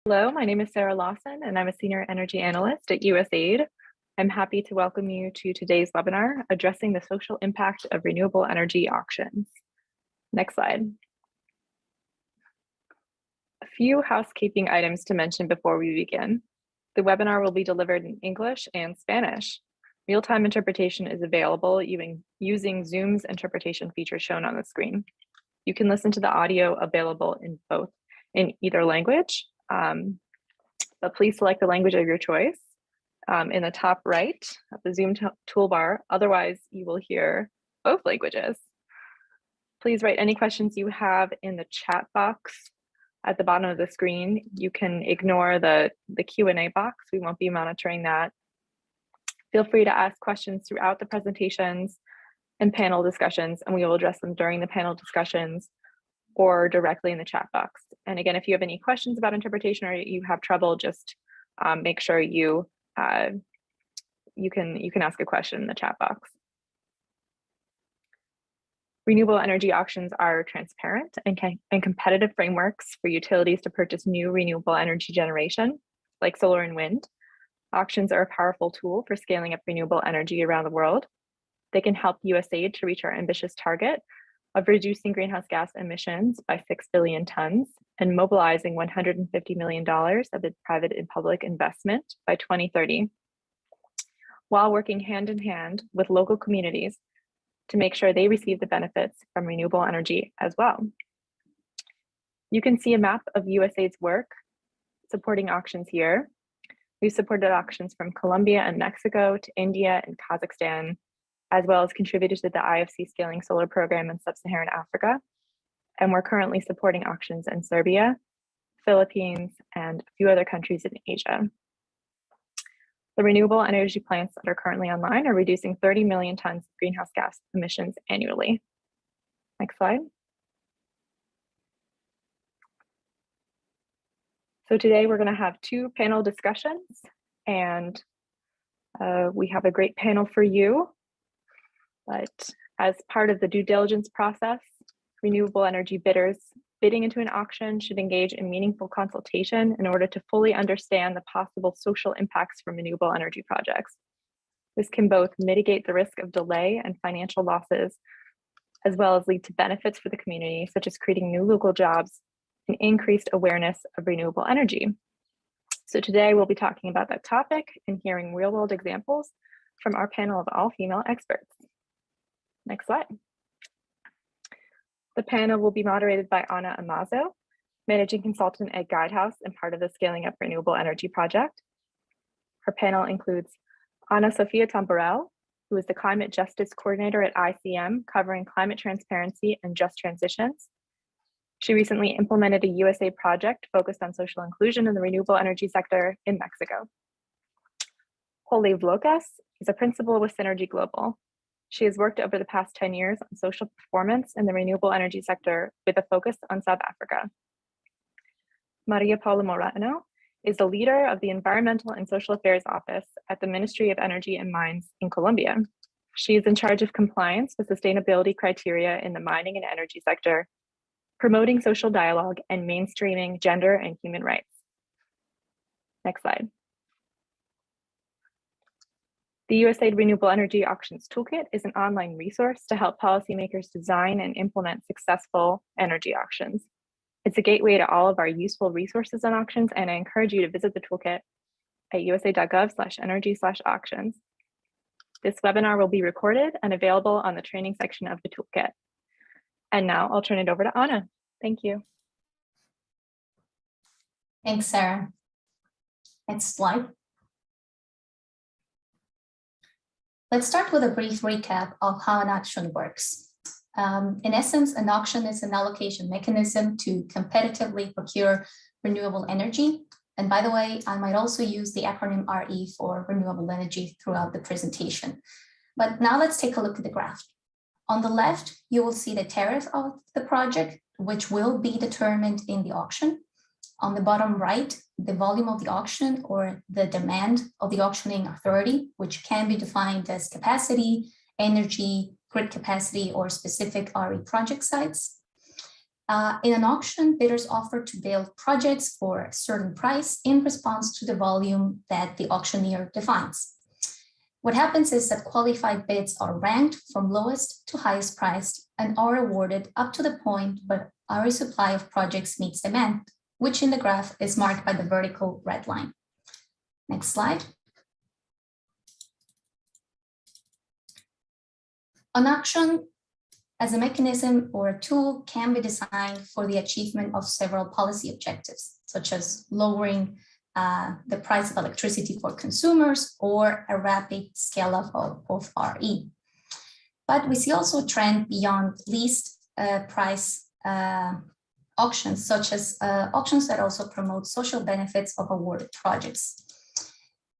Hello, my name is Sarah Lawson, and I'm a Senior Energy Analyst at USAID. I'm happy to welcome you to today's webinar, Addressing the Social Impact of Renewable Energy Auctions. Next slide. A few housekeeping items to mention before we begin. The webinar will be delivered in English and Spanish. Real-time interpretation is available using Zoom's interpretation feature shown on the screen. You can listen to the audio available in either language, but please select the language of your choice in the top right of the Zoom toolbar. Otherwise, you will hear both languages. Please write any questions you have in the chat box at the bottom of the screen. You can ignore the Q&A box. We won't be monitoring that. Feel free to ask questions throughout the presentations and panel discussions, and we will address them during the panel discussions or directly in the chat box. And again, if you have any questions about interpretation or you have trouble, just make sure you can ask a question in the chat box. Renewable energy auctions are transparent and competitive frameworks for utilities to purchase new renewable energy generation, like solar and wind. Auctions are a powerful tool for scaling up renewable energy around the world. They can help USAID to reach our ambitious target of reducing greenhouse gas emissions by 6 billion tons and mobilizing $150 million of the private and public investment by 2030, while working hand in hand with local communities to make sure they receive the benefits from renewable energy as well. You can see a map of USAID's work supporting auctions here. We've supported auctions from Colombia and Mexico to India and Kazakhstan, as well as contributed to the IFC Scaling Solar Program in Sub-Saharan Africa. And we're currently supporting auctions in Serbia, Philippines, and a few other countries in Asia. The renewable energy plants that are currently online are reducing 30 million tons of greenhouse gas emissions annually. Next slide. So today we're going to have two panel discussions, and we have a great panel for you. But as part of the due diligence process, renewable energy bidders bidding into an auction should engage in meaningful consultation in order to fully understand the possible social impacts from renewable energy projects. This can both mitigate the risk of delay and financial losses, as well as lead to benefits for the community, such as creating new local jobs and increased awareness of renewable energy. So today we'll be talking about that topic and hearing real-world examples from our panel of all-female experts. Next slide. The panel will be moderated by Ana Amazo, Managing Consultant at Guidehouse and part of the Scaling Up Renewable Energy Project. Her panel includes Ana Sofia Tamborel, who is the Climate Justice Coordinator at ICM, covering climate transparency and just transitions. She recently implemented a USAID project focused on social inclusion in the renewable energy sector in Mexico. Holo Blokus is a principal with Synergy Global. She has worked over the past 10 years on social performance in the renewable energy sector with a focus on South Africa. Maria Paula Moreno is the leader of the Environmental and Social Affairs Office at the Ministry of Energy and Mines in Colombia. She is in charge of compliance with sustainability criteria in the mining and energy sector, promoting social dialogue and mainstreaming gender and human rights. Next slide. The USAID Renewable Energy Auctions Toolkit is an online resource to help policymakers design and implement successful energy auctions. It's a gateway to all of our useful resources on auctions, and I encourage you to visit the toolkit at usaid.gov/energy/auctions. This webinar will be recorded and available on the training section of the toolkit. And now I'll turn it over to Ana. Thank you. Thanks, Sarah. Next slide. Let's start with a brief recap of how an auction works. In essence, an auction is an allocation mechanism to competitively procure renewable energy. And by the way, I might also use the acronym RE for renewable energy throughout the presentation. But now let's take a look at the graph. On the left, you will see the tariff of the project, which will be determined in the auction. On the bottom right, the volume of the auction or the demand of the auctioning authority, which can be defined as capacity, energy, grid capacity, or specific RE project sites. In an auction, bidders offer to build projects for a certain price in response to the volume that the auctioneer defines. What happens is that qualified bids are ranked from lowest to highest priced and are awarded up to the point where our supply of projects meets demand, which in the graph is marked by the vertical red line. Next slide. An auction as a mechanism or a tool can be designed for the achievement of several policy objectives, such as lowering the price of electricity for consumers or a rapid scale up of RE. But we see also a trend beyond least price auctions, such as auctions that also promote social benefits of awarded projects.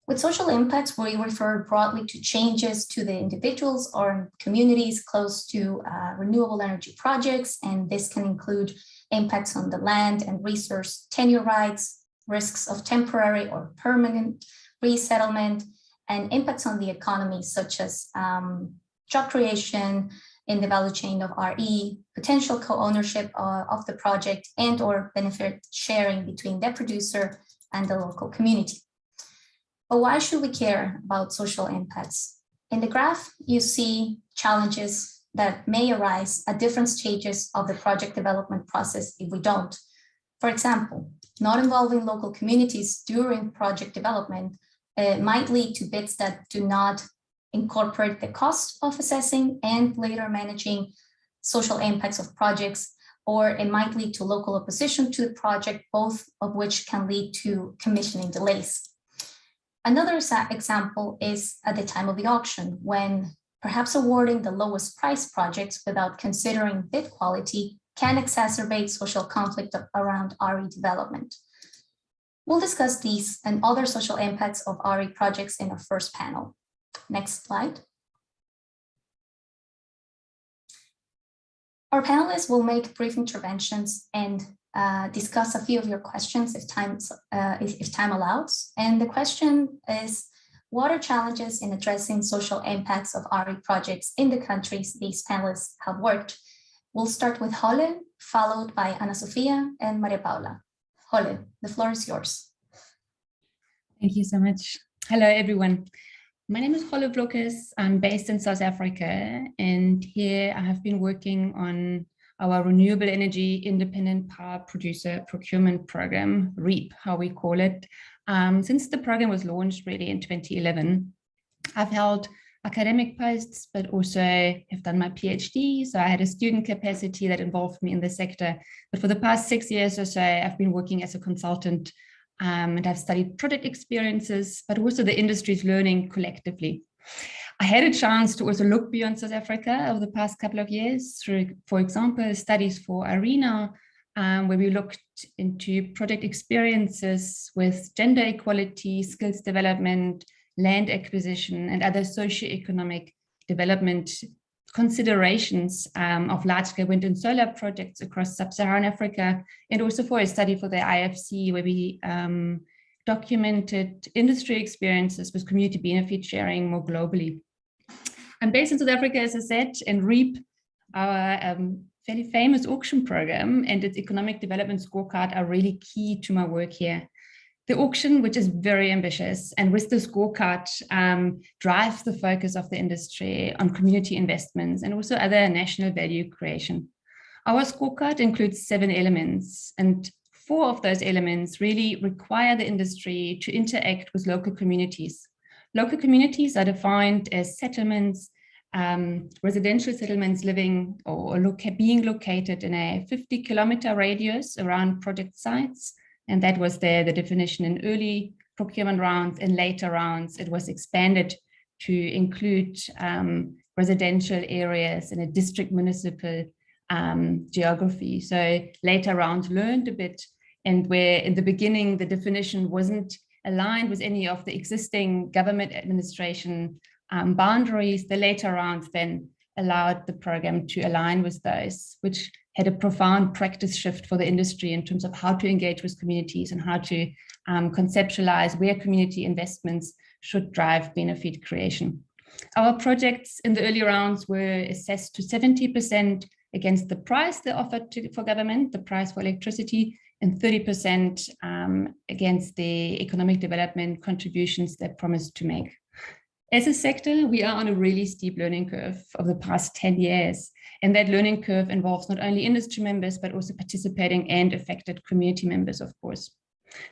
With social impacts, we refer broadly to changes to the individuals or communities close to renewable energy projects, and this can include impacts on the land and resource tenure rights, risks of temporary or permanent resettlement, and impacts on the economy, such as job creation in the value chain of RE, potential co-ownership of the project, and or benefit sharing between the producer and the local community. But why should we care about social impacts? In the graph, you see challenges that may arise at different stages of the project development process if we don't. For example, not involving local communities during project development might lead to bids that do not incorporate the cost of assessing and later managing social impacts of projects, or it might lead to local opposition to the project, both of which can lead to commissioning delays. Another example is at the time of the auction, when perhaps awarding the lowest price projects without considering bid quality can exacerbate social conflict around RE development. We'll discuss these and other social impacts of RE projects in our first panel. Next slide. Our panelists will make brief interventions and discuss a few of your questions if time allows. And the question is, what are challenges in addressing social impacts of RE projects in the countries these panelists have worked? We'll start with Holo, followed by Ana Sofia and Maria Paula. Holo, the floor is yours. Thank you so much. Hello, everyone. My name is Holo Blokus. I'm based in South Africa, and here I have been working on our Renewable Energy Independent Power Producer Procurement Program, REAP, how we call it. Since the program was launched really in 2011, I've held academic posts, but also have done my PhD. So I had a student capacity that involved me in the sector. But for the past 6 years or so, I've been working as a consultant, and I've studied project experiences, but also the industry's learning collectively. I had a chance to also look beyond South Africa over the past couple of years through, for example, studies for ARENA, where we looked into project experiences with gender equality, skills development, land acquisition, and other socioeconomic development considerations of large-scale wind and solar projects across sub-Saharan Africa, and also for a study for the IFC, where we documented industry experiences with community benefit sharing more globally. I'm based in South Africa, as I said, and REAP, our fairly famous auction program and its economic development scorecard are really key to my work here. The auction, which is very ambitious, and with the scorecard, drives the focus of the industry on community investments and also other national value creation. Our scorecard includes 7 elements, and 4 of those elements really require the industry to interact with local communities. Local communities are defined as settlements, residential settlements living or being located in a 50-kilometer radius around project sites. And that was the definition in early procurement rounds. And later rounds, it was expanded to include residential areas in a district municipal geography. So later rounds learned a bit, and where in the beginning, the definition wasn't aligned with any of the existing government administration boundaries, the later rounds then allowed the program to align with those, which had a profound practice shift for the industry in terms of how to engage with communities and how to conceptualize where community investments should drive benefit creation. Our projects in the early rounds were assessed to 70% against the price they offered for government, the price for electricity, and 30% against the economic development contributions they promised to make. As a sector, we are on a really steep learning curve of the past 10 years. And that learning curve involves not only industry members, but also participating and affected community members, of course.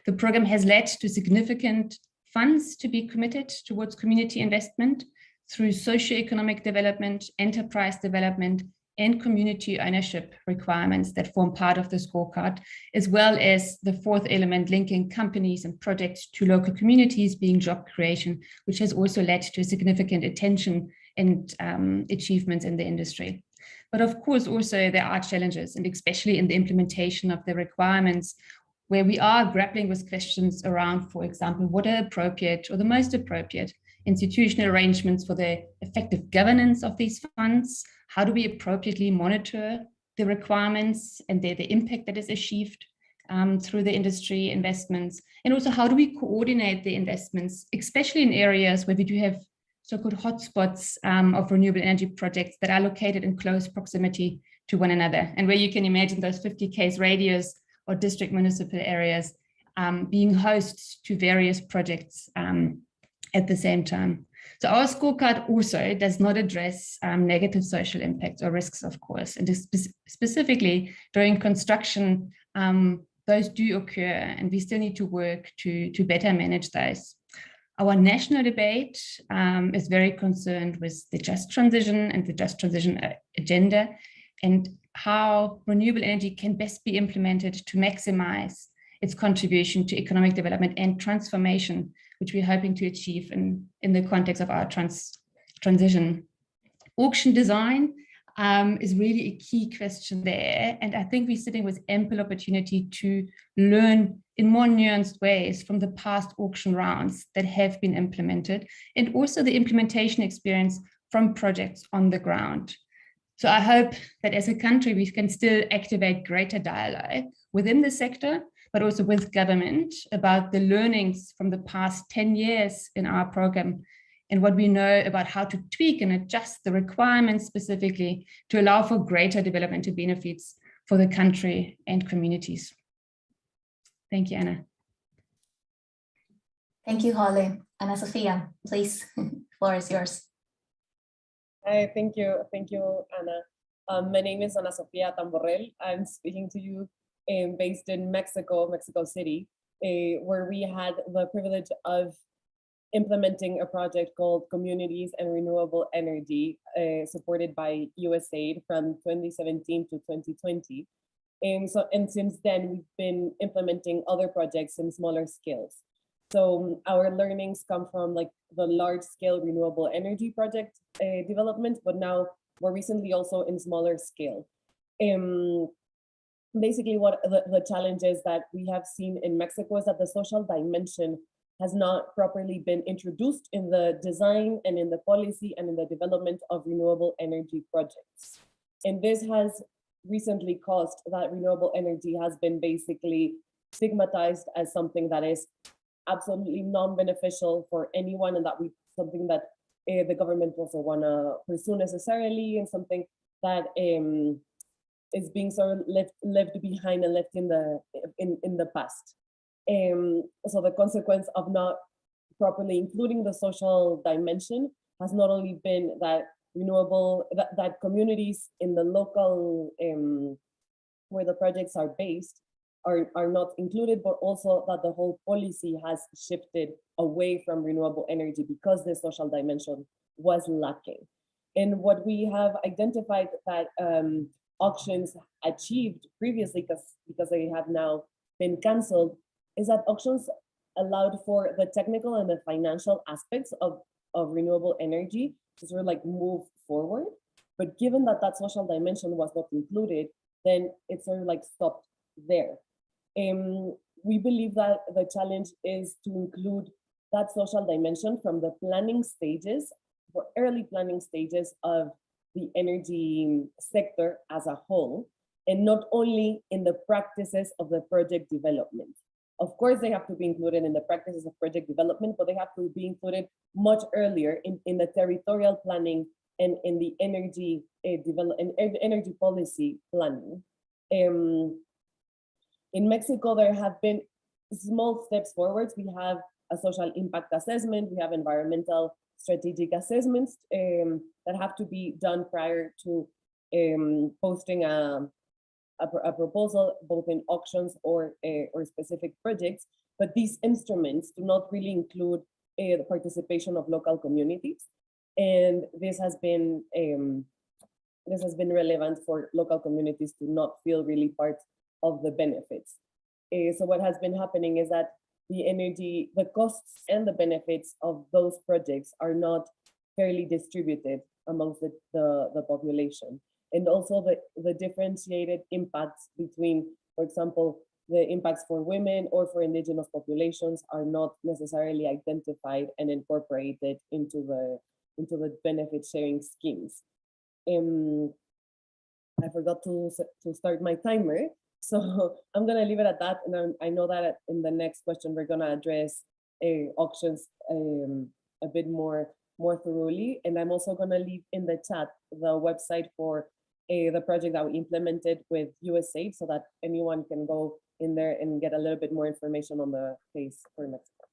The program has led to significant funds to be committed towards community investment through socioeconomic development, enterprise development, and community ownership requirements that form part of the scorecard, as well as the fourth element linking companies and projects to local communities being job creation, which has also led to significant attention and achievements in the industry. But of course, also there are challenges, and especially in the implementation of the requirements, where we are grappling with questions around, for example, what are appropriate or the most appropriate institutional arrangements for the effective governance of these funds. How do we appropriately monitor the requirements and the impact that is achieved through the industry investments? And also, how do we coordinate the investments, especially in areas where we do have so-called hotspots of renewable energy projects that are located in close proximity to one another, and where you can imagine those 50 km radius or district municipal areas being hosts to various projects at the same time. So our scorecard also does not address negative social impacts or risks, of course, and specifically during construction, those do occur, and we still need to work to better manage those. Our national debate is very concerned with the just transition and the just transition agenda, and how renewable energy can best be implemented to maximize its contribution to economic development and transformation, which we're hoping to achieve in the context of our transition. Auction design is really a key question there. And I think we're sitting with ample opportunity to learn in more nuanced ways from the past auction rounds that have been implemented, and also the implementation experience from projects on the ground. So I hope that as a country, we can still activate greater dialogue within the sector, but also with government about the learnings from the past 10 years in our program and what we know about how to tweak and adjust the requirements specifically to allow for greater developmental benefits for the country and communities. Thank you, Anna. Thank you, Holo. Ana Sofia, please, the floor is yours. Hi, thank you, Anna. My name is Ana Sofia Tamborrell. I'm speaking to you based in Mexico City, where we had the privilege of implementing a project called Communities and Renewable Energy, supported by USAID from 2017 to 2020. And since then, we've been implementing other projects in smaller scales. So our learnings come from like the large scale renewable energy project development, but now more recently also in smaller scale. Basically what the challenges that we have seen in Mexico is that the social dimension has not properly been introduced in the design and in the policy and in the development of renewable energy projects. And this has recently caused that renewable energy has been basically stigmatized as something that is absolutely non-beneficial for anyone, and that something that the government doesn't want to pursue necessarily, and something that is being sort of left behind and left in the past. So the consequence of not properly including the social dimension has not only been that that communities in the local where the projects are based are not included, but also that the whole policy has shifted away from renewable energy because the social dimension was lacking. And what we have identified that auctions achieved previously, because they have now been canceled, is that auctions allowed for the technical and the financial aspects of renewable energy to sort of like move forward. But given that that social dimension was not included, then it sort of like stopped there. We believe that the challenge is to include that social dimension from the planning stages, for early planning stages of the energy sector as a whole, and not only in the practices of the project development. Of course, they have to be included in the practices of project development, but they have to be included much earlier in the territorial planning and in the energy energy policy planning. In Mexico, there have been small steps forwards. We have a social impact assessment, we have environmental strategic assessments that have to be done prior to posting a proposal, both in auctions or specific projects. But these instruments do not really include the participation of local communities. And this has been relevant for local communities to not feel really part of the benefits. So what has been happening is that the costs and the benefits of those projects are not fairly distributed amongst the population. And also the differentiated impacts between, for example, the impacts for women or for indigenous populations are not necessarily identified and incorporated into the benefit sharing schemes. I forgot to start my timer, so I'm gonna leave it at that. And I know that in the next question, we're gonna address auctions a bit more thoroughly. And I'm also gonna leave in the chat the website for the project that we implemented with USAID, so that anyone can go in there and get a little bit more information on the case for Mexico.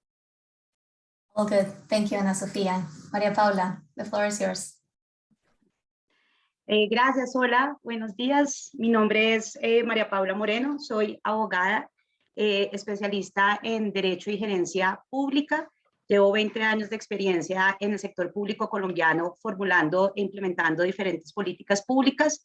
All good. Thank you, Ana Sofía. María Paula, the floor is yours. Gracias, hola, buenos días. Mi nombre es María Paula Moreno, soy abogada, especialista en Derecho y Gerencia Pública. Llevo 20 años de experiencia en el sector público colombiano formulando e implementando diferentes políticas públicas.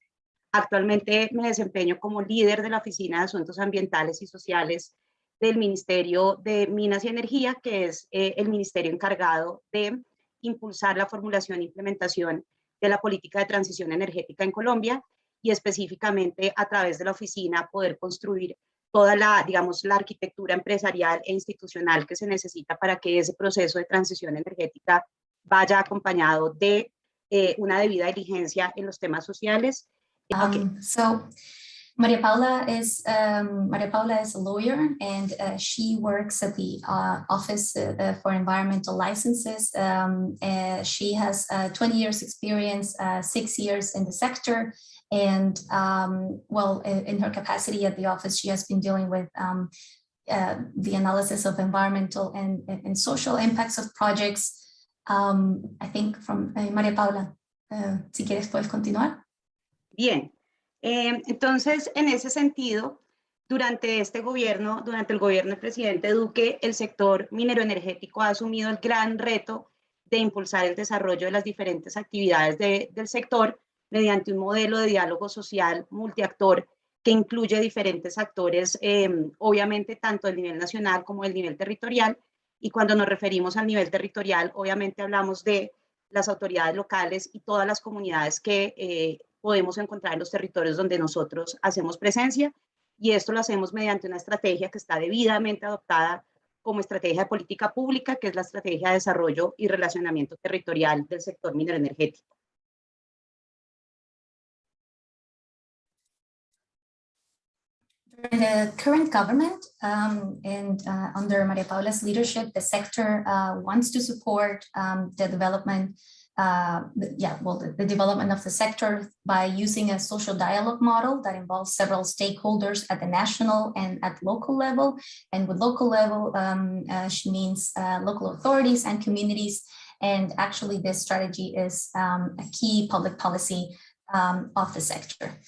Actualmente me desempeño como líder de la Oficina de Asuntos Ambientales y Sociales del Ministerio de Minas y Energía, que es el ministerio encargado de impulsar la formulación e implementación de la política de transición energética en Colombia, y específicamente a través de la oficina poder construir toda la, digamos, la arquitectura empresarial e institucional que se necesita para que ese proceso de transición energética vaya acompañado de una debida diligencia en los temas sociales. So María Paula is a lawyer, and she works at the Office for Environmental Licenses. She has 20 years experience, 6 years in the sector, and in her capacity at the office, she has been dealing with the analysis of environmental and social impacts of projects. I think from María Paula, si quieres puedes continuar. Bien. Entonces, en ese sentido, durante el gobierno del presidente Duque, el sector minero energético ha asumido el gran reto de impulsar el desarrollo de las diferentes actividades del sector mediante un modelo de diálogo social multiactor que incluye diferentes actores, obviamente tanto del nivel nacional como del nivel territorial. Y cuando nos referimos al nivel territorial, obviamente hablamos de las autoridades locales y todas las comunidades que podemos encontrar en los territorios donde nosotros hacemos presencia, y esto lo hacemos mediante una estrategia que está debidamente adoptada como estrategia de política pública, que es la estrategia de desarrollo y relacionamiento territorial del sector minero energético. During the current government and under María Paula's leadership, the sector wants to support the development the development of the sector by using a social dialogue model that involves several stakeholders at the national and at local level. And with local level, she means local authorities and communities. And actually, this strategy is a key public policy of the sector.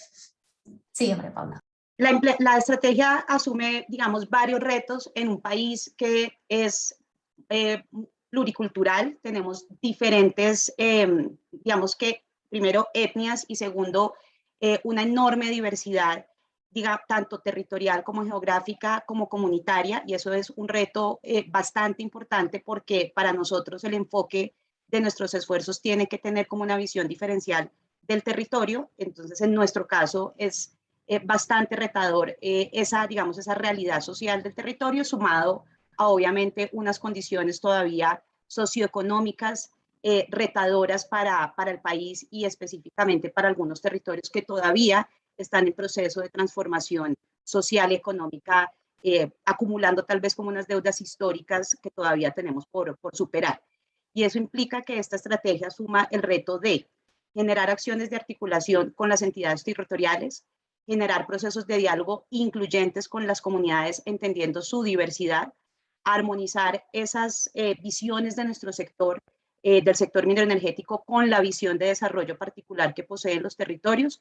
Sí, María Paula. La estrategia asume, digamos, varios retos en un país que es pluricultural. Tenemos diferentes, digamos que primero etnias y segundo una enorme diversidad, tanto territorial como geográfica como comunitaria, y eso es un reto bastante importante porque para nosotros el enfoque de nuestros esfuerzos tiene que tener como una visión diferencial del territorio. Entonces en nuestro caso es bastante retador esa realidad social del territorio, sumado a obviamente unas condiciones todavía socioeconómicas retadoras para el país y específicamente para algunos territorios que todavía están en proceso de transformación social y económica, acumulando tal vez como unas deudas históricas que todavía tenemos por superar. Y eso implica que esta estrategia suma el reto de generar acciones de articulación con las entidades territoriales, generar procesos de diálogo incluyentes con las comunidades, entendiendo su diversidad, armonizar esas visiones de nuestro sector, del sector minero energético, con la visión de desarrollo particular que poseen los territorios,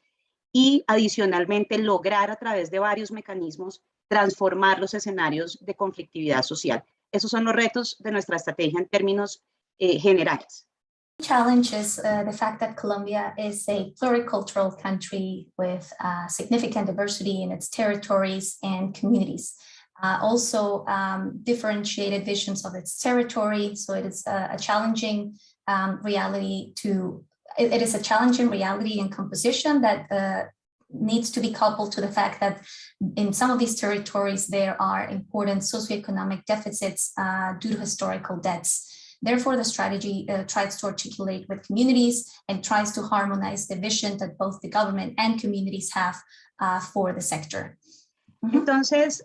y adicionalmente lograr a través de varios mecanismos transformar los escenarios de conflictividad social. Esos son los retos de nuestra estrategia en términos generales. Challenge is the fact that Colombia is a pluricultural country with significant diversity in its territories and communities. Also differentiated visions of its territory. So it is a challenging reality to, it is a challenging reality and composition that needs to be coupled to the fact that in some of these territories, there are important socioeconomic deficits due to historical debts. Therefore, the strategy tries to articulate with communities and tries to harmonize the vision that both the government and communities have for the sector. Entonces,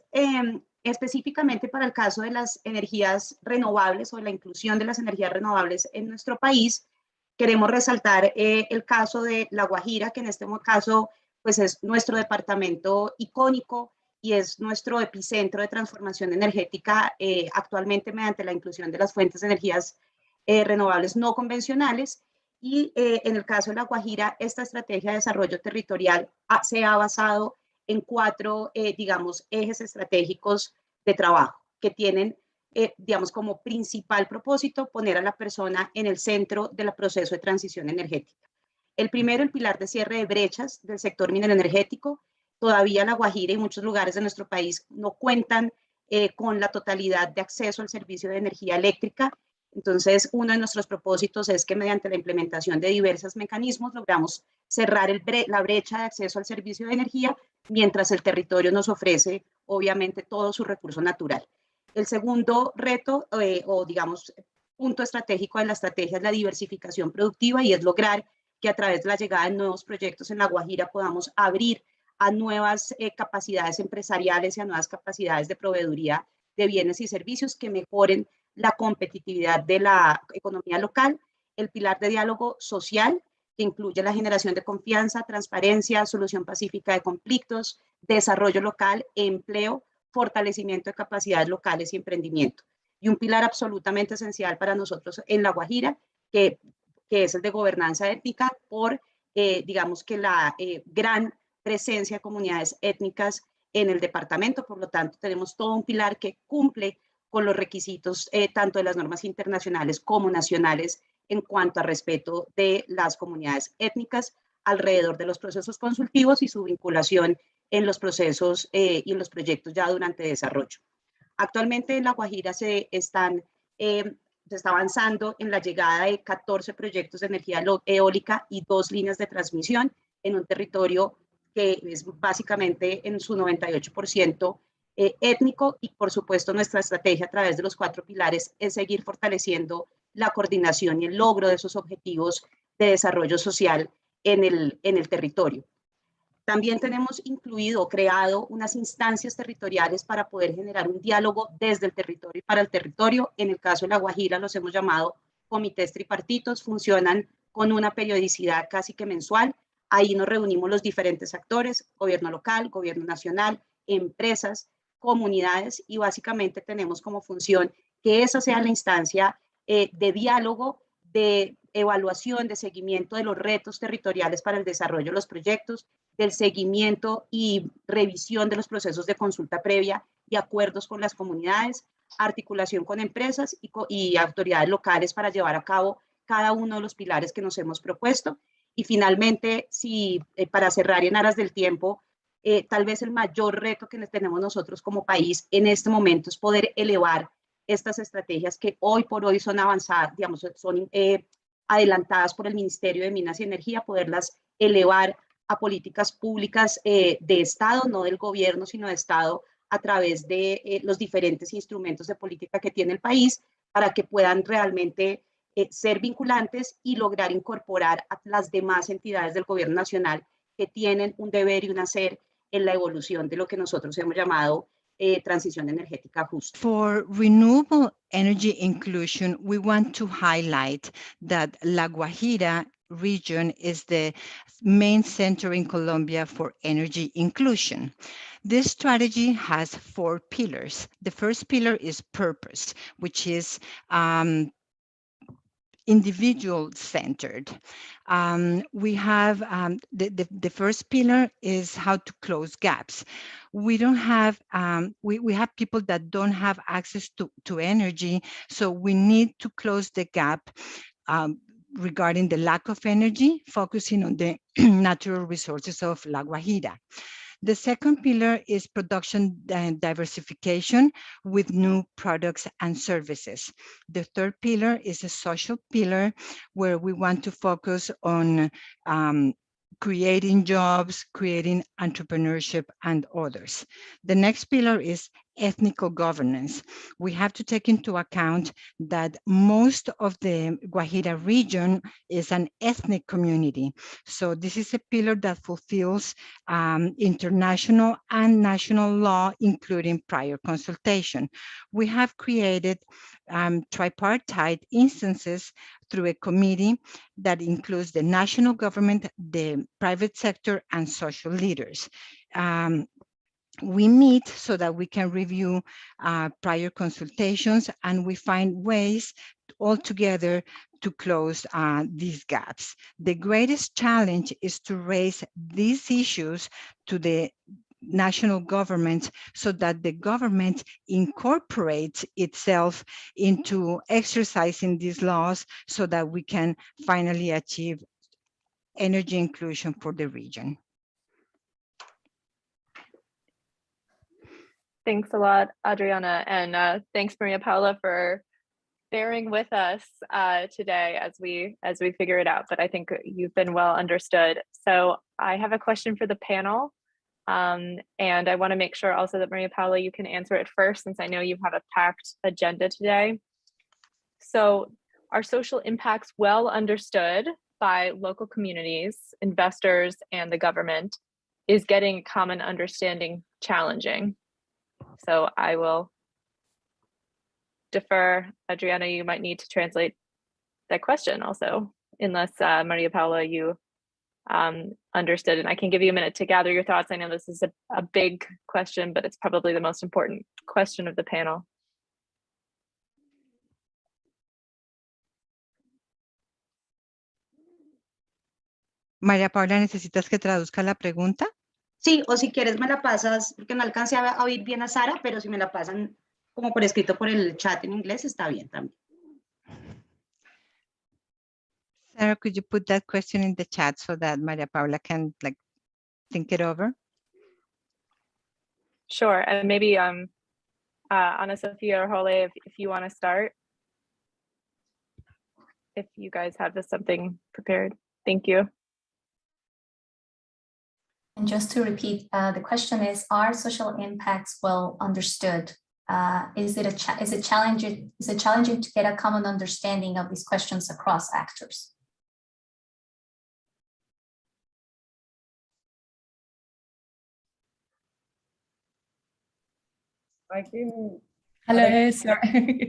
específicamente para el caso de las energías renovables o la inclusión de las energías renovables en nuestro país, queremos resaltar el caso de La Guajira, que en este caso pues es nuestro departamento icónico y es nuestro epicentro de transformación energética actualmente mediante la inclusión de las fuentes de energías renovables no convencionales. Y en el caso de La Guajira, esta estrategia de desarrollo territorial se ha basado en 4, digamos, ejes estratégicos de trabajo que tienen, digamos, como principal propósito poner a la persona en el centro del proceso de transición energética. El primero, el pilar de cierre de brechas del sector minero energético. Todavía La Guajira y muchos lugares de nuestro país no cuentan con la totalidad de acceso al servicio de energía eléctrica. Entonces, uno de nuestros propósitos es que mediante la implementación de diversos mecanismos logramos cerrar la brecha de acceso al servicio de energía, mientras el territorio nos ofrece, obviamente, todo su recurso natural. El segundo reto, o digamos, punto estratégico de la estrategia es la diversificación productiva, y es lograr que a través de la llegada de nuevos proyectos en La Guajira podamos abrir a nuevas capacidades empresariales y a nuevas capacidades de proveeduría de bienes y servicios que mejoren la competitividad de la economía local. El pilar de diálogo social, que incluye la generación de confianza, transparencia, solución pacífica de conflictos, desarrollo local, empleo, fortalecimiento de capacidades locales y emprendimiento. Y un pilar absolutamente esencial para nosotros en La Guajira, que es el de gobernanza étnica, por, digamos que la gran presencia de comunidades étnicas en el departamento. Por lo tanto, tenemos todo un pilar que cumple con los requisitos tanto de las normas internacionales como nacionales en cuanto a respeto de las comunidades étnicas alrededor de los procesos consultivos y su vinculación en los procesos y en los proyectos ya durante desarrollo. Actualmente en La Guajira se está avanzando en la llegada de 14 proyectos de energía eólica y 2 líneas de transmisión en un territorio que es básicamente en su 98% étnico, y por supuesto nuestra estrategia a través de los 4 pilares es seguir fortaleciendo la coordinación y el logro de esos objetivos de desarrollo social en el territorio. También tenemos incluido o creado unas instancias territoriales para poder generar un diálogo desde el territorio y para el territorio. En el caso de La Guajira los hemos llamado comités tripartitos, funcionan con una periodicidad casi que mensual. Ahí nos reunimos los diferentes actores, gobierno local, gobierno nacional, empresas, comunidades, y básicamente tenemos como función que esa sea la instancia de diálogo, de evaluación, de seguimiento de los retos territoriales para el desarrollo de los proyectos, del seguimiento y revisión de los procesos de consulta previa y acuerdos con las comunidades, articulación con empresas y autoridades locales para llevar a cabo cada uno de los pilares que nos hemos propuesto. Y finalmente, para cerrar en aras del tiempo, tal vez el mayor reto que tenemos nosotros como país en este momento es poder elevar estas estrategias que hoy por hoy son avanzadas, digamos, son adelantadas por el Ministerio de Minas y Energía, poderlas elevar a políticas públicas de Estado, no del gobierno, sino de Estado, a través de los diferentes instrumentos de política que tiene el país, para que puedan realmente ser vinculantes y lograr incorporar a las demás entidades del gobierno nacional que tienen un deber y un hacer en la evolución de lo que nosotros hemos llamado transición energética justa. For renewable energy inclusion, we want to highlight that La Guajira region is the main center in Colombia for energy inclusion. This strategy has 4 pillars. The first pillar is purpose, which is individual-centered. We have the first pillar is how to close gaps. We don't have we have people that don't have access to energy, so we need to close the gap regarding the lack of energy, focusing on the natural resources of La Guajira. The second pillar is production diversification with new products and services. The third pillar is a social pillar where we want to focus on creating jobs, creating entrepreneurship, and others. The next pillar is ethnical governance. We have to take into account that most of the Guajira region is an ethnic community. So this is a pillar that fulfills international and national law, including prior consultation. We have created tripartite instances through a committee that includes the national government, the private sector, and social leaders. We meet so that we can review prior consultations, and we find ways all together to close these gaps. The greatest challenge is to raise these issues to the national government so that the government incorporates itself into exercising these laws so that we can finally achieve energy inclusion for the region. Thanks a lot, Adriana, and thanks, Maria Paula, for bearing with us today as we figure it out. But I think you've been well understood. So I have a question for the panel, and I want to make sure also that Maria Paula, you can answer it first, since I know you have a packed agenda today. So are social impacts well understood by local communities, investors, and the government? Is getting common understanding challenging? So I will defer. Adriana, you might need to translate that question also, unless Maria Paula, you understood. And I can give you a minute to gather your thoughts. I know this is a big question, but it's probably the most important question of the panel. María Paula, ¿necesitas que traduzca la pregunta? Sí, o si quieres me la pasas, porque no alcancé a oír bien a Sara, pero si me la pasan como por escrito por el chat en inglés, está bien también. Sarah, could you put that question in the chat so that Maria Paula can think it over? Sure, and maybe Ana Sofia or Holo, if you want to start, if you guys have something prepared. Thank you. And just to repeat, the question is, are social impacts well understood? Is it challenging to get a common understanding of these questions across actors? I can. Hello, sorry.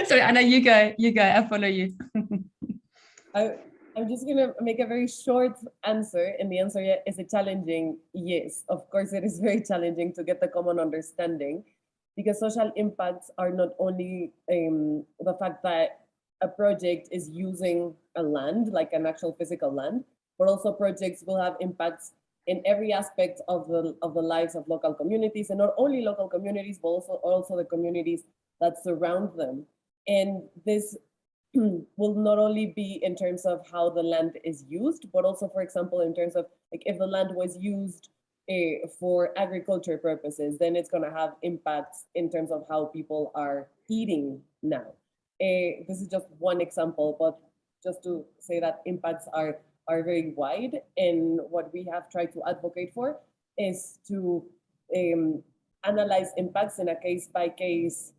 Sorry, Anna, you go, I follow you. I'm just going to make a very short answer, and the answer is a challenging yes. Of course, it is very challenging to get the common understanding, because social impacts are not only the fact that a project is using a land, like an actual physical land, but also projects will have impacts in every aspect of the lives of local communities, and not only local communities, but also the communities that surround them. And this will not only be in terms of how the land is used, but also, for example, in terms of if the land was used for agriculture purposes, then it's going to have impacts in terms of how people are eating now. This is just one example, but just to say that impacts are very wide, and what we have tried to advocate for is to analyze impacts in a case-by-case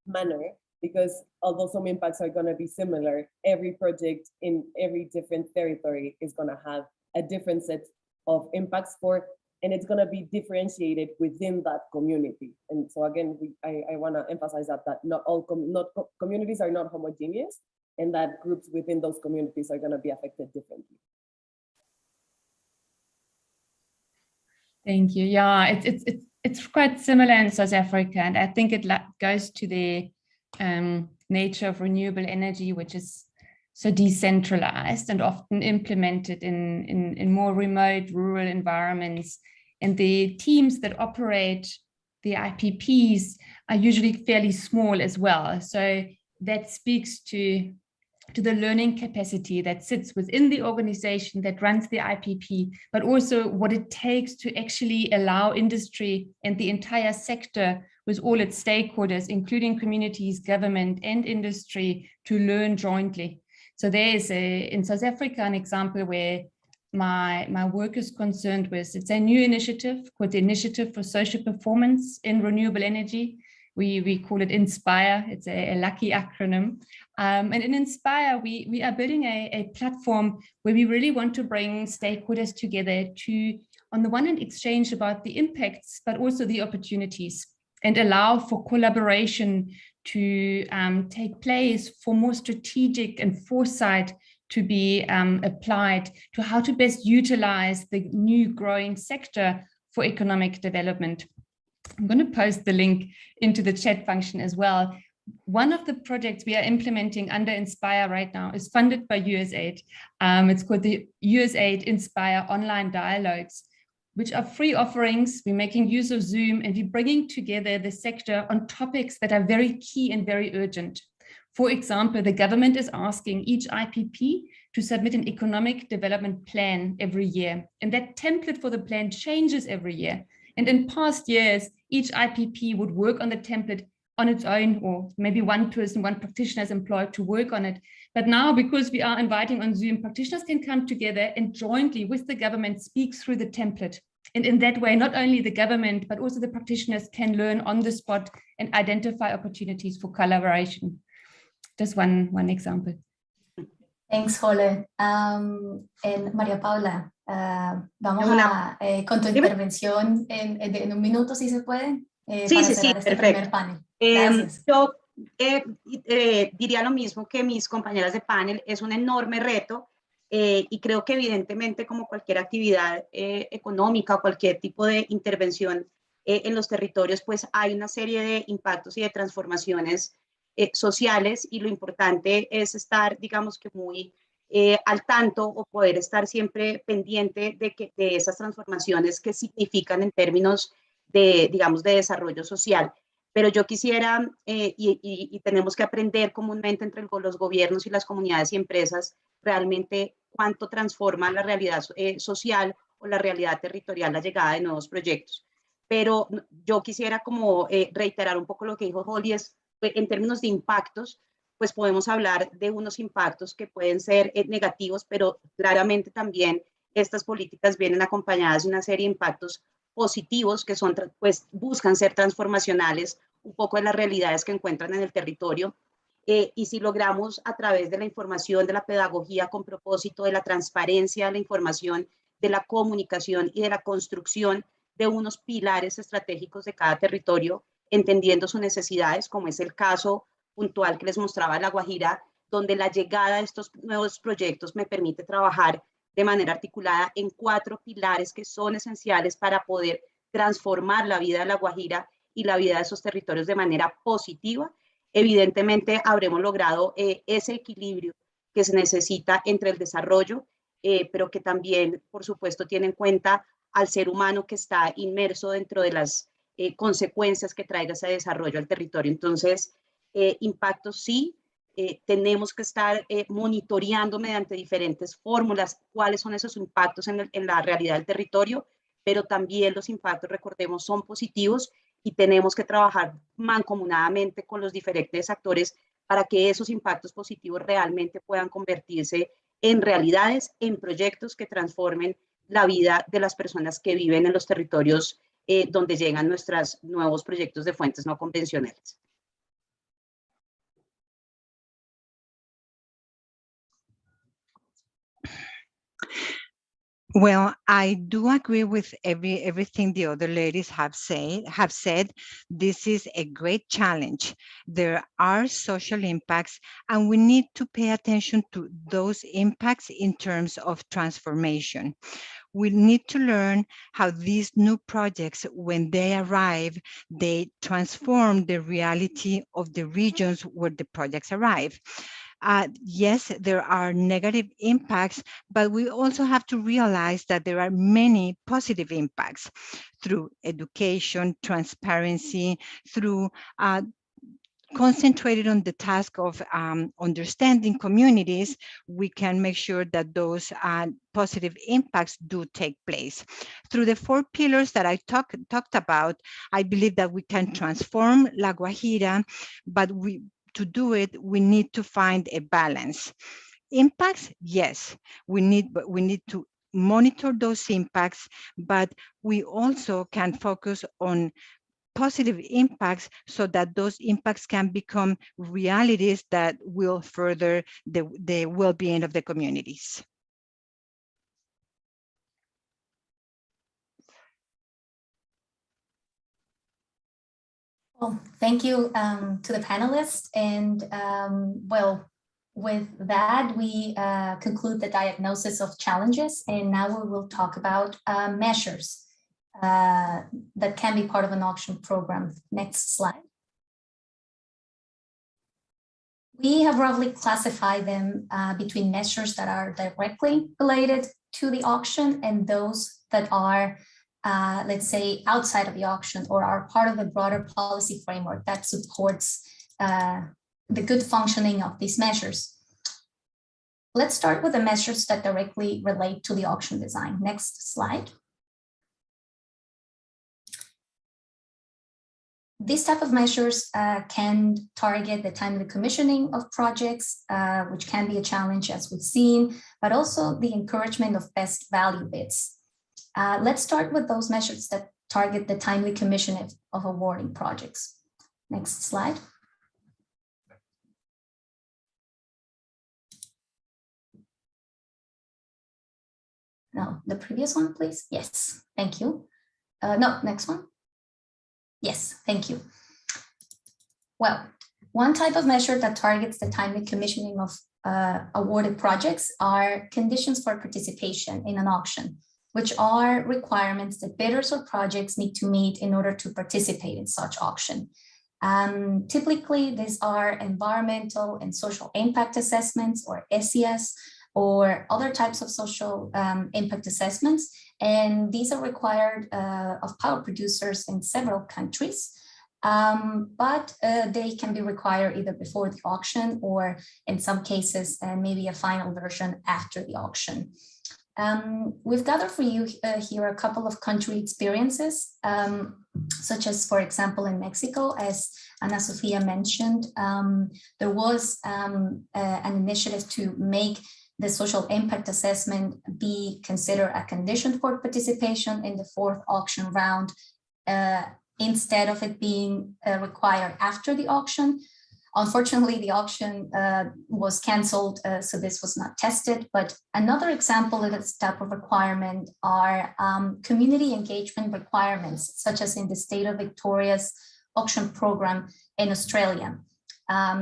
manner, because although some impacts are going to be similar, every project in every different territory is going to have a different set of impacts and it's going to be differentiated within that community. And so again, I want to emphasize that not all communities are not homogeneous, and that groups within those communities are going to be affected differently. Thank you. Yeah, it's quite similar in South Africa, and I think it goes to the nature of renewable energy, which is so decentralized and often implemented in more remote rural environments. And the teams that operate the IPPs are usually fairly small as well. So that speaks to the learning capacity that sits within the organization that runs the IPP, but also what it takes to actually allow industry and the entire sector with all its stakeholders, including communities, government, and industry, to learn jointly. So there is in South Africa an example where my work is concerned with. It's a new initiative called the Initiative for Social Performance in Renewable Energy. We call it INSPIRE. It's a lucky acronym. And in INSPIRE, we are building a platform where we really want to bring stakeholders together to, on the one hand, exchange about the impacts, but also the opportunities, and allow for collaboration to take place, for more strategic and foresight to be applied to how to best utilize the new growing sector for economic development. I'm going to post the link into the chat function as well. One of the projects we are implementing under INSPIRE right now is funded by USAID. It's called the USAID INSPIRE Online Dialogues, which are free offerings. We're making use of Zoom, and we're bringing together the sector on topics that are very key and very urgent. For example, the government is asking each IPP to submit an economic development plan every year, and that template for the plan changes every year. And in past years, each IPP would work on the template on its own, or maybe one person, one practitioner is employed to work on it. But now, because we are inviting on Zoom, practitioners can come together and jointly with the government speak through the template. And in that way, not only the government, but also the practitioners can learn on the spot and identify opportunities for collaboration. Just one example. Thanks, Holo. And María Paula, vamos a, con tu intervención en un minuto, si se puede, para cerrar este primer panel. Gracias. Yo diría lo mismo que mis compañeras de panel, es un enorme reto y creo que evidentemente como cualquier actividad económica o cualquier tipo de intervención en los territorios, pues hay una serie de impactos y de transformaciones sociales, y lo importante es estar, digamos que muy al tanto, o poder estar siempre pendiente de esas transformaciones que significan en términos de, digamos, de desarrollo social. Pero yo quisiera, y tenemos que aprender comúnmente entre los gobiernos y las comunidades y empresas, realmente cuánto transforma la realidad social o la realidad territorial la llegada de nuevos proyectos. Pero yo quisiera como reiterar un poco lo que dijo Holly, es en términos de impactos, pues podemos hablar de unos impactos que pueden ser negativos, pero claramente también estas políticas vienen acompañadas de una serie de impactos positivos que son, pues, buscan ser transformacionales un poco de las realidades que encuentran en el territorio. Y si logramos a través de la información, de la pedagogía con propósito, de la transparencia de la información, de la comunicación y de la construcción de unos pilares estratégicos de cada territorio, entendiendo sus necesidades, como es el caso puntual que les mostraba de La Guajira, donde la llegada de estos nuevos proyectos me permite trabajar de manera articulada en 4 pilares que son esenciales para poder transformar la vida de La Guajira y la vida de esos territorios de manera positiva. Evidentemente habremos logrado ese equilibrio que se necesita entre el desarrollo, pero que también, por supuesto, tiene en cuenta al ser humano que está inmerso dentro de las consecuencias que traiga ese desarrollo al territorio. Entonces, impactos sí, tenemos que estar monitoreando mediante diferentes fórmulas cuáles son esos impactos en la realidad del territorio, pero también los impactos, recordemos, son positivos y tenemos que trabajar mancomunadamente con los diferentes actores para que esos impactos positivos realmente puedan convertirse en realidades, en proyectos que transformen la vida de las personas que viven en los territorios donde llegan nuestros nuevos proyectos de fuentes no convencionales. Well, I do agree with everything the other ladies have said. This is a great challenge. There are social impacts, and we need to pay attention to those impacts in terms of transformation. We need to learn how these new projects, when they arrive, they transform the reality of the regions where the projects arrive. Yes, there are negative impacts, but we also have to realize that there are many positive impacts through education, transparency, through concentrated on the task of understanding communities, we can make sure that those positive impacts do take place. Through the 4 pillars that I talked about, I believe that we can transform La Guajira, but to do it, we need to find a balance. Impacts, yes, we need to monitor those impacts, but we also can focus on positive impacts so that those impacts can become realities that will further the well-being of the communities. Well, thank you to the panelists. And well, with that, we conclude the diagnosis of challenges. And now we will talk about measures that can be part of an auction program. Next slide. We have roughly classified them between measures that are directly related to the auction and those that are let's say, outside of the auction or are part of a broader policy framework that supports the good functioning of these measures. Let's start with the measures that directly relate to the auction design. Next slide. These type of measures can target the timely commissioning of projects, which can be a challenge as we've seen, but also the encouragement of best value bids. Let's start with those measures that target the timely commissioning of awarding projects. Next slide. No, the previous one, please. Yes, thank you. No, next one. Yes, thank you. Well, one type of measure that targets the timely commissioning of awarded projects are conditions for participation in an auction, which are requirements that bidders or projects need to meet in order to participate in such auction. Typically, these are environmental and social impact assessments, or SES, or other types of social impact assessments. And these are required of power producers in several countries. But they can be required either before the auction or in some cases, maybe a final version after the auction. We've gathered for you here a couple of country experiences, such as, for example, in Mexico, as Ana Sofia mentioned, there was an initiative to make the social impact assessment be considered a condition for participation in the 4th auction round, instead of it being required after the auction. Unfortunately, the auction was canceled, so this was not tested. But another example of this type of requirement are community engagement requirements, such as in the state of Victoria's auction program in Australia,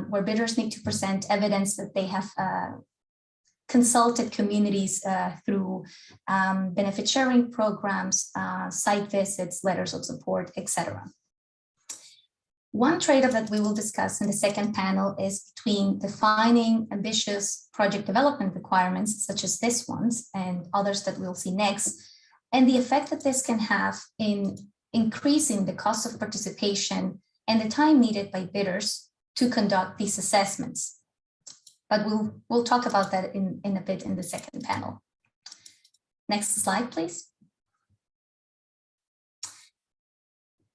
where bidders need to present evidence that they have consulted communities through benefit sharing programs, site visits, letters of support, etc. One trade-off that we will discuss in the second panel is between defining ambitious project development requirements, such as this ones and others that we'll see next, and the effect that this can have in increasing the cost of participation and the time needed by bidders to conduct these assessments. But we'll talk about that in a bit in the second panel. Next slide, please.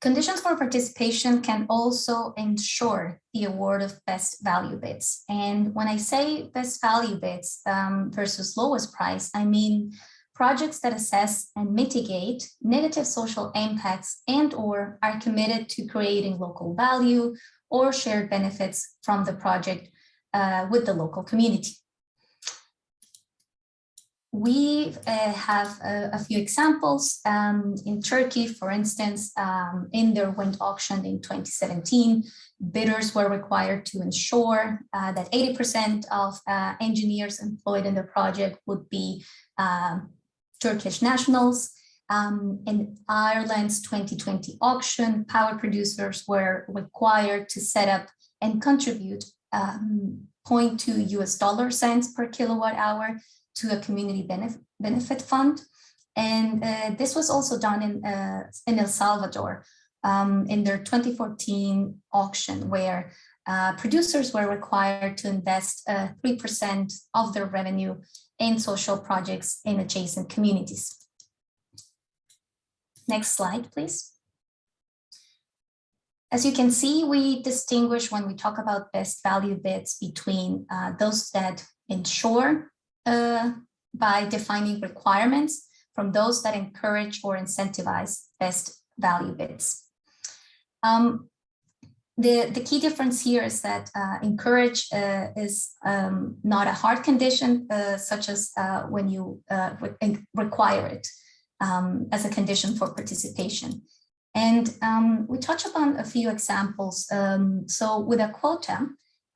Conditions for participation can also ensure the award of best value bids. And when I say best value bids versus lowest price, I mean projects that assess and mitigate negative social impacts and/or are committed to creating local value or shared benefits from the project with the local community. We have a few examples. In Turkey, for instance, in their wind auction in 2017, bidders were required to ensure that 80% of engineers employed in the project would be Turkish nationals. In Ireland's 2020 auction, power producers were required to set up and contribute 0.2 US dollar cents per kilowatt hour to a community benefit fund. And this was also done in El Salvador in their 2014 auction, where producers were required to invest 3% of their revenue in social projects in adjacent communities. Next slide, please. As you can see, we distinguish when we talk about best value bids between those that ensure by defining requirements from those that encourage or incentivize best value bids. The key difference here is that encourage is not a hard condition, such as when you require it as a condition for participation. And we touch upon a few examples. So with a quota,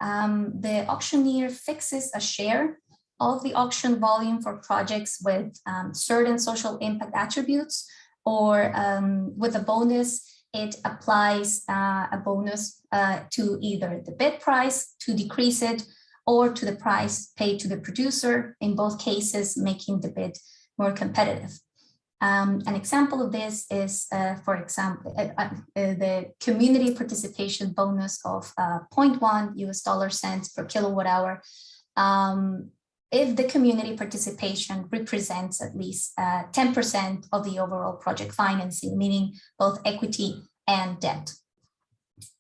the auctioneer fixes a share of the auction volume for projects with certain social impact attributes, or with a bonus, it applies a bonus to either the bid price to decrease it, or to the price paid to the producer, in both cases making the bid more competitive. An example of this is, for example, the community participation bonus of 0.1 US dollar cents per kilowatt hour, if the community participation represents at least 10% of the overall project financing, meaning both equity and debt.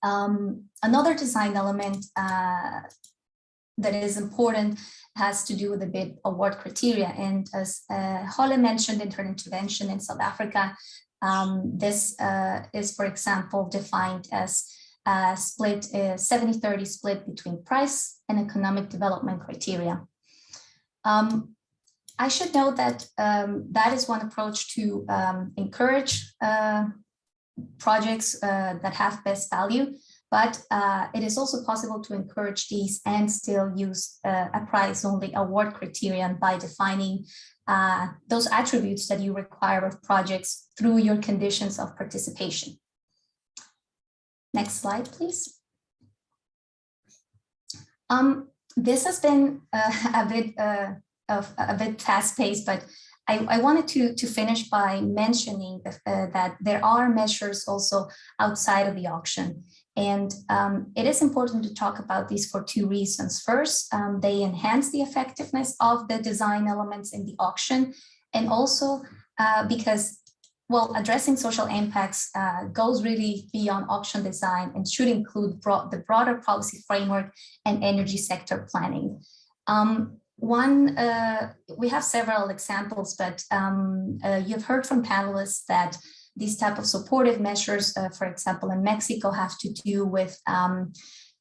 Another design element that is important has to do with the bid award criteria. And as Holo mentioned in her intervention in South Africa, this is, for example, defined as a split, 70-30 split between price and economic development criteria. I should note that that is one approach to encourage projects that have best value, but it is also possible to encourage these and still use a price-only award criterion by defining those attributes that you require of projects through your conditions of participation. Next slide, please. This has been a bit fast-paced, but I wanted to finish by mentioning that there are measures also outside of the auction. And it is important to talk about these for two reasons. First, they enhance the effectiveness of the design elements in the auction, and also because, well, addressing social impacts goes really beyond auction design and should include the broader policy framework and energy sector planning. We have several examples, but you've heard from panelists that these type of supportive measures, for example, in Mexico, have to do with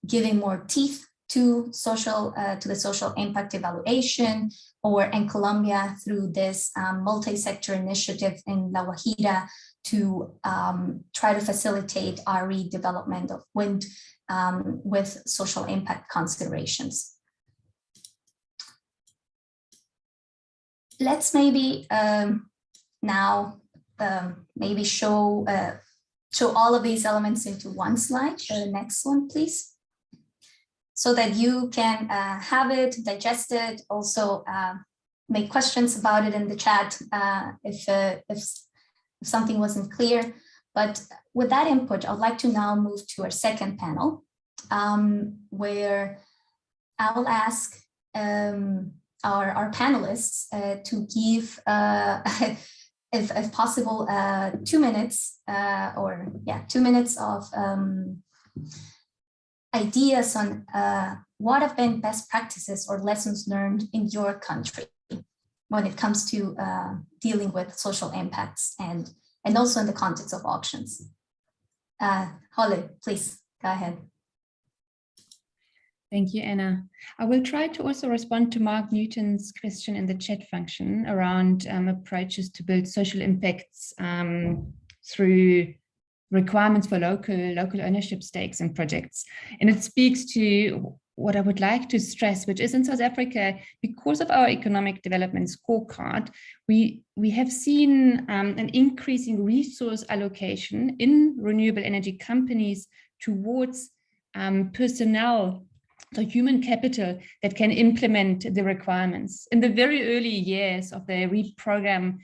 giving more teeth to the social impact evaluation, or in Colombia through this multi-sector initiative in La Guajira to try to facilitate RE development of wind with social impact considerations. Let's maybe now maybe show all of these elements into one slide. The next one, please. So that you can have it, digest it, also make questions about it in the chat if something wasn't clear. But with that input, I'd like to now move to our second panel, where I'll ask our panelists to give, if possible, 2 minutes, 2 minutes of ideas on what have been best practices or lessons learned in your country when it comes to dealing with social impacts and also in the context of auctions. Holo, please go ahead. Thank you, Anna. I will try to also respond to Mark Newton's question in the chat function around approaches to build social impacts through requirements for local ownership stakes in projects. And it speaks to what I would like to stress, which is in South Africa, because of our economic development scorecard, we have seen an increasing resource allocation in renewable energy companies towards personnel, so human capital that can implement the requirements. In the very early years of the REAP program,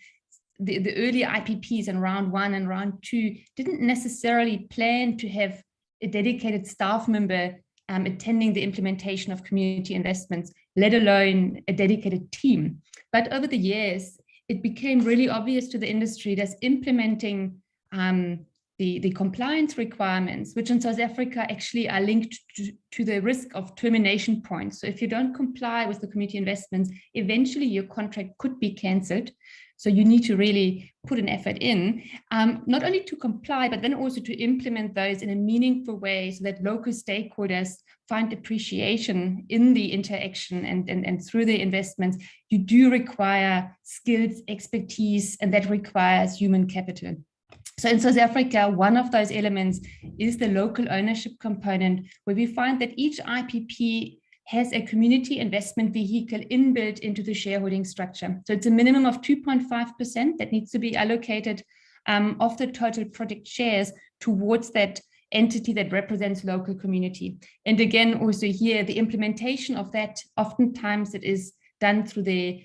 the early IPPs in round 1 and round 2 didn't necessarily plan to have a dedicated staff member attending the implementation of community investments, let alone a dedicated team. But over the years, it became really obvious to the industry that implementing the compliance requirements, which in South Africa actually are linked to the risk of termination points. So if you don't comply with the community investments, eventually your contract could be cancelled. So you need to really put an effort in, not only to comply, but then also to implement those in a meaningful way so that local stakeholders find appreciation in the interaction and through the investments. You do require skills, expertise, and that requires human capital. So in South Africa, one of those elements is the local ownership component, where we find that each IPP has a community investment vehicle inbuilt into the shareholding structure. So it's a minimum of 2.5% that needs to be allocated of the total project shares towards that entity that represents local community. And again, also here, the implementation of that, oftentimes it is done through the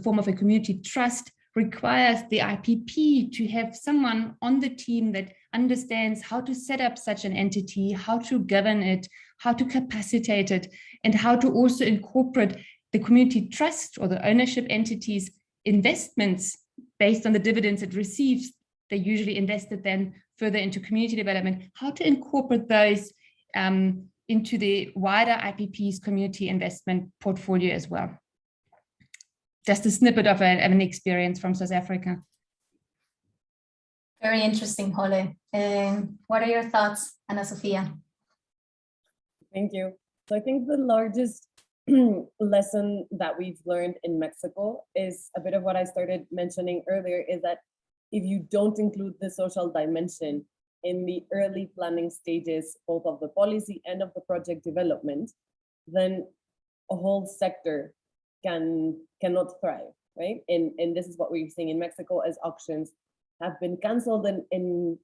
form of a community trust, requires the IPP to have someone on the team that understands how to set up such an entity, how to govern it, how to capacitate it, and how to also incorporate the community trust or the ownership entities' investments based on the dividends it receives. They usually invested then further into community development, how to incorporate those into the wider IPP's community investment portfolio as well. Just a snippet of an experience from South Africa. Very interesting, Holo. What are your thoughts, Ana Sofia? Thank you. So I think the largest lesson that we've learned in Mexico is a bit of what I started mentioning earlier, is that if you don't include the social dimension in the early planning stages, both of the policy and of the project development, then a whole sector cannot thrive, right? And this is what we're seeing in Mexico as auctions have been canceled, and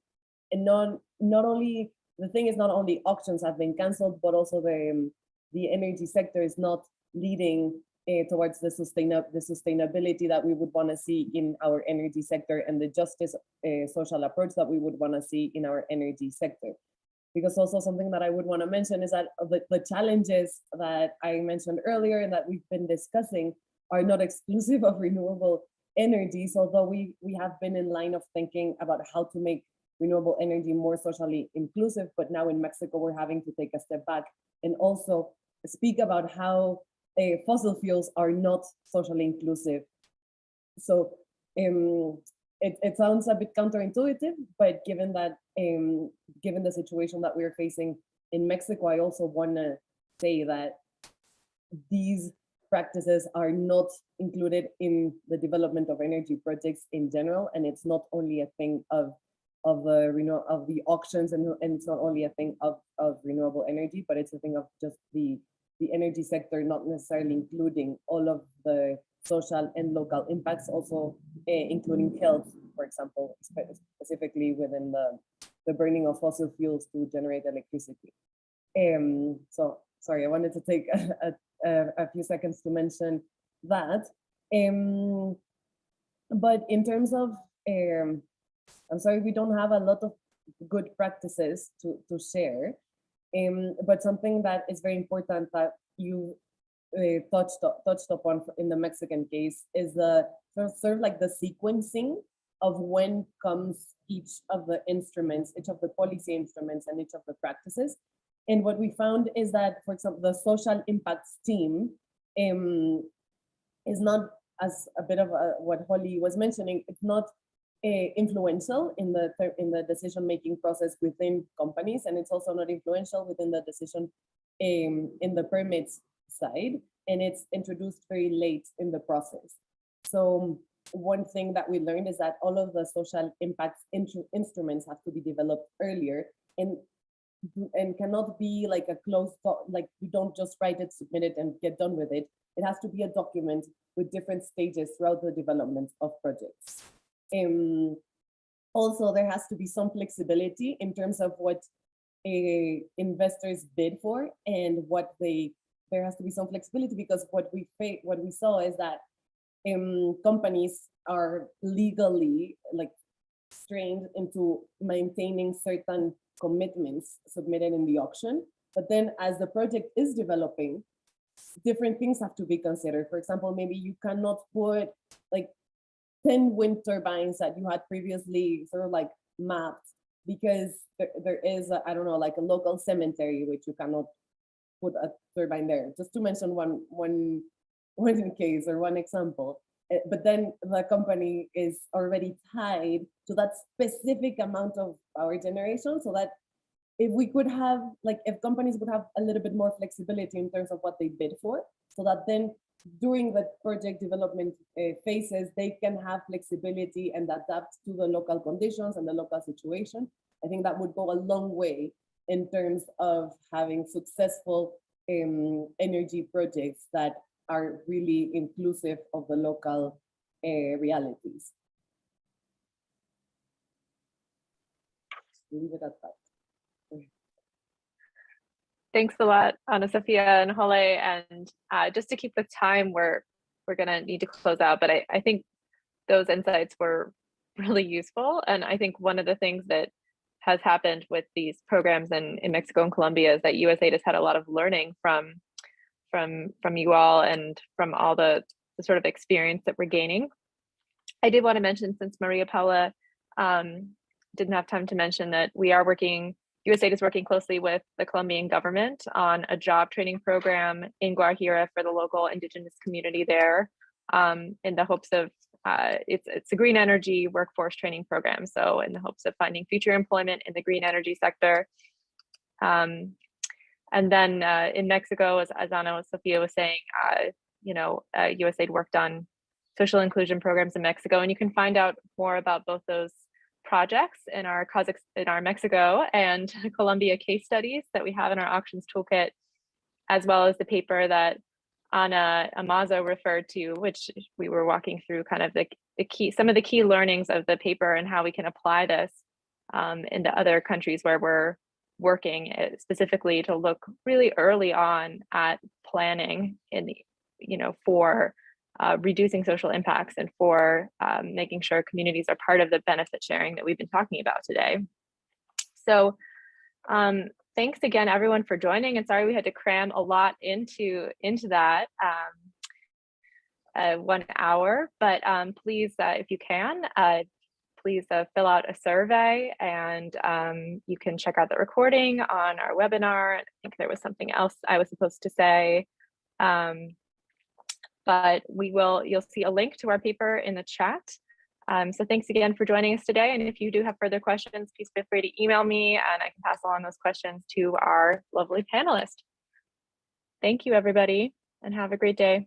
not only, the thing is, not only auctions have been canceled, but also the energy sector is not leading towards the sustainability that we would want to see in our energy sector, and the justice social approach that we would want to see in our energy sector. Because also something that I would want to mention is that the challenges that I mentioned earlier and that we've been discussing are not exclusive of renewable energies, although we have been in line of thinking about how to make renewable energy more socially inclusive. But now in Mexico, we're having to take a step back and also speak about how fossil fuels are not socially inclusive. So it sounds a bit counterintuitive, but given that, given the situation that we're facing in Mexico, I also want to say that these practices are not included in the development of energy projects in general, and it's not only a thing of the auctions, and it's not only a thing of renewable energy, but it's a thing of just the energy sector not necessarily including all of the social and local impacts, also including health, for example, specifically within the burning of fossil fuels to generate electricity. So sorry, I wanted to take a few seconds to mention that. But in terms of, I'm sorry, we don't have a lot of good practices to share, but something that is very important that you touched upon in the Mexican case is the sort of like the sequencing of when comes each of the instruments, each of the policy instruments, and each of the practices. And what we found is that, for example, the social impacts team is not, as a bit of what Holly was mentioning, it's not influential in the decision-making process within companies, and it's also not influential within the decision in the permits side, and it's introduced very late in the process. So one thing that we learned is that all of the social impact instruments have to be developed earlier, and cannot be like a closed thought, like you don't just write it, submit it, and get done with it. It has to be a document with different stages throughout the development of projects. Also, there has to be some flexibility in terms of what investors bid for, and there has to be some flexibility, because what we saw is that companies are legally like strained into maintaining certain commitments submitted in the auction. But then as the project is developing, different things have to be considered. For example, maybe you cannot put like 10 wind turbines that you had previously sort of like mapped, because there is I don't know, like a local cemetery which you cannot put a turbine there, just to mention one case or one example. But then the company is already tied to that specific amount of power generation, so that if we could have, like, if companies would have a little bit more flexibility in terms of what they bid for, so that then during the project development phases, they can have flexibility and adapt to the local conditions and the local situation. I think that would go a long way in terms of having successful energy projects that are really inclusive of the local realities. Leave it at that. Thanks a lot, Ana Sofia and Hole. And just to keep with time, we're gonna need to close out, but I think those insights were really useful. And I think one of the things that has happened with these programs in Mexico and Colombia is that USAID has had a lot of learning from you all and from all the sort of experience that we're gaining. I did want to mention, since Maria Paula didn't have time to mention, that USAID is working closely with the Colombian government on a job training program in Guajira for the local indigenous community there, in the hopes of, it's a green energy workforce training program. So in the hopes of finding future employment in the green energy sector. And then in Mexico, as Ana Sofia was saying, USAID worked on social inclusion programs in Mexico, and you can find out more about both those projects in our Mexico and Colombia case studies that we have in our auctions toolkit, as well as the paper that Ana Amazo referred to, which we were walking through kind of some of the key learnings of the paper and how we can apply this into other countries where we're working, specifically to look really early on at planning for reducing social impacts and for making sure communities are part of the benefit sharing that we've been talking about today. So thanks again, everyone, for joining. And sorry we had to cram a lot into that 1 hour, but please, if you can, please fill out a survey, and you can check out the recording on our webinar. I think there was something else I was supposed to say. But you'll see a link to our paper in the chat. So thanks again for joining us today. And if you do have further questions, please feel free to email me and I can pass along those questions to our lovely panelists. Thank you, everybody, and have a great day.